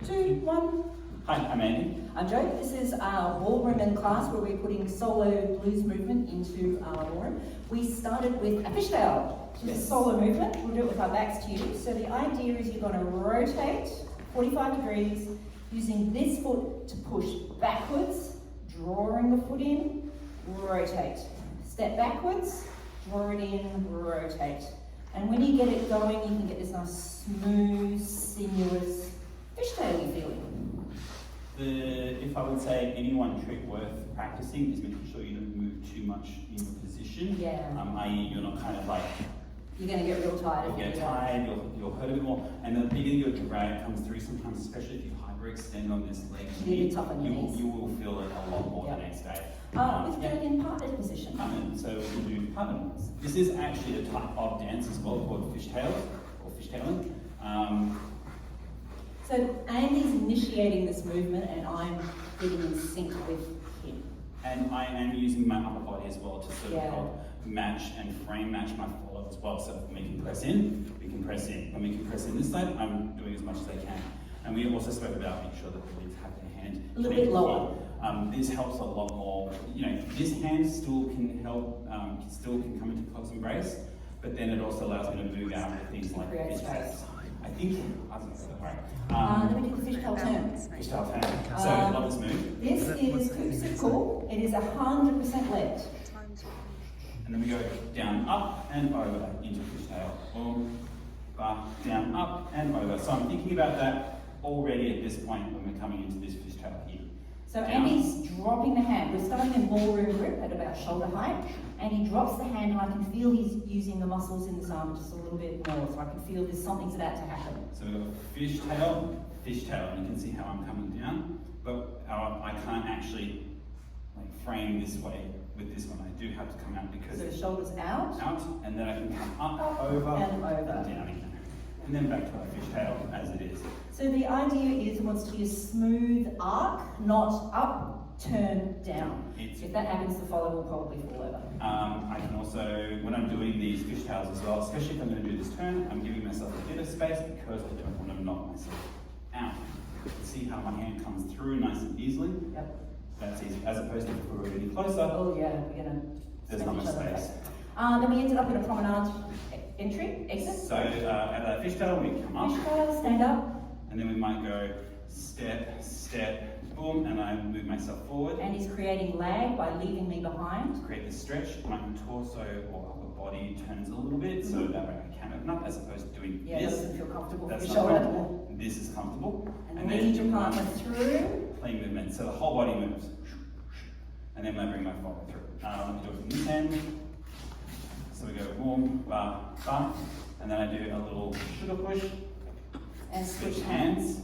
2, 1. Hi, I'm Andy. I'm Jo. This is our ballroom class where we're putting solo blues movement into our ballroom. We started with a fishtail, which is a solo movement. We'll do it with our backs to you. So the idea is you're going to rotate 45 degrees using this foot to push backwards, drawing the foot in, rotate. Step backwards, draw it in, rotate. And when you get it going, you can get this nice smooth, sinuous fishtail feeling. If I would say any one trick worth practicing is making sure you don't move too much in your position. Yeah. I.e. you're not kind of like... You're going to get real tired. You'll get tired, you'll hurt a bit more. And the bigger your drag comes through, sometimes, especially if you hyperextend on this leg, you will feel it a lot more the next day. Let's do it in partner position. So we'll do partner. This is actually a type of dance as well called fishtails or fishtailing. So Andy's initiating this movement and I'm getting in sync with him. And I am using my upper body as well to sort of help match and frame match my follow as well. So when we can press in, we can press in. When we can press in this side, I'm doing as much as I can. And we also spoke about making sure that the legs have their hand a little bit lower. This helps a lot more. You know, this hand still can help, still can come into close embrace, but then it also allows me to move out with things like fishtails. I think, then we do the fishtail turn. Fishtail turn. So I love this move. This is super cool. It is 100% left. And then we go down, up, and over into fishtail. Boom, bar, down, up, and over. So I'm thinking about that already at this point when we're coming into this fishtail here. So Andy's dropping the hand. We're starting in ballroom grip at about shoulder height. And he drops the hand and I can feel he's using the muscles in his arm just a little bit more. So I can feel something's about to happen. So we've got fishtail, fishtail, and you can see how I'm coming down. But I can't actually frame this way with this one. I do have to come out because... So the shoulders out. Out, and then I can come up, over, and over. And down again. And then back to our fishtail as it is. So the idea is it wants to be a smooth arc, not up, turn, down. If that happens, the follow will probably fall over. I can also, when I'm doing these fishtails as well, especially if I'm going to do this turn, I'm giving myself a bit of space because I don't want to knock myself out. See how my hand comes through nice and easily? Yep. That's easy, as opposed to if we're really closer. Oh yeah, we're going to... There's not much space. Then we ended up in a promenade entry, exit. So at a fishtail, we come up. Fishtail, stand up. And then we might go step, step, boom, and I move myself forward. And he's creating lag by leaving me behind. To create the stretch, my torso or upper body turns a little bit, so that way I can open up, as opposed to doing this. Yeah, doesn't feel comfortable. That's not comfortable. This is comfortable. And lead your partner through. Play movement, so the whole body moves. And then I bring my follow through. Let me do it from this hand. So we go boom, bar, bar, and then I do a little sugar push. And switch hands.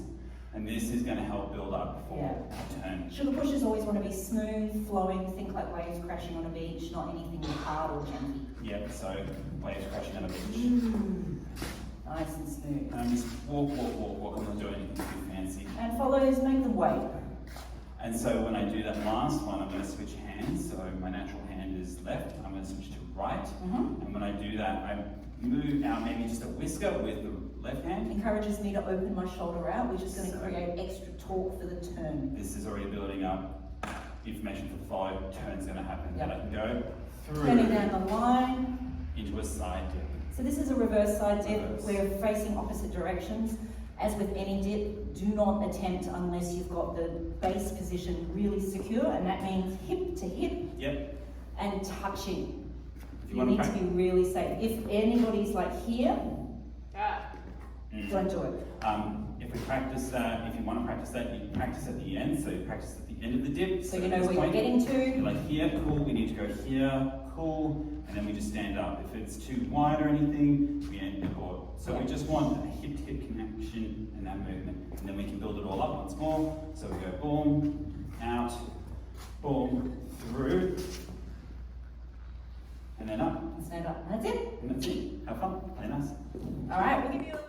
And this is going to help build up for our turn. Sugar pushes always want to be smooth, flowing, think like waves crashing on a beach, not anything hard or junky. Yep, so waves crashing on a beach. Nice and smooth. And just walk, walk, walk, walk. I'm not doing anything too fancy. And follows, make them wait. And so when I do that last one, I'm going to switch hands. So my natural hand is left. I'm going to switch to right. And when I do that, I move out maybe just a whisker with the left hand. Encourages me to open my shoulder out, which is going to create extra torque for the turn. This is already building up information for the follow. Turn's going to happen. And I can go through. Turning down the line. Into a side dip. So this is a reverse side dip. We're facing opposite directions. As with any dip, do not attempt unless you've got the base position really secure, and that means hip to hip and touching. You need to be really safe. If anybody's like here, don't do it. If we practice that, if you want to practice that, you practice at the end. So you practice at the end of the dip. So you know where you're getting to. You're like here, cool, we need to go here, cool, and then we just stand up. If it's too wide or anything, we end the chord. So we just want a hip-to-hip connection and that movement. And then we can build it all up once more. So we go boom, out, boom, through, and then up. And stand up. And that's it. And that's it. Have fun. Play nice. All right, we'll give you a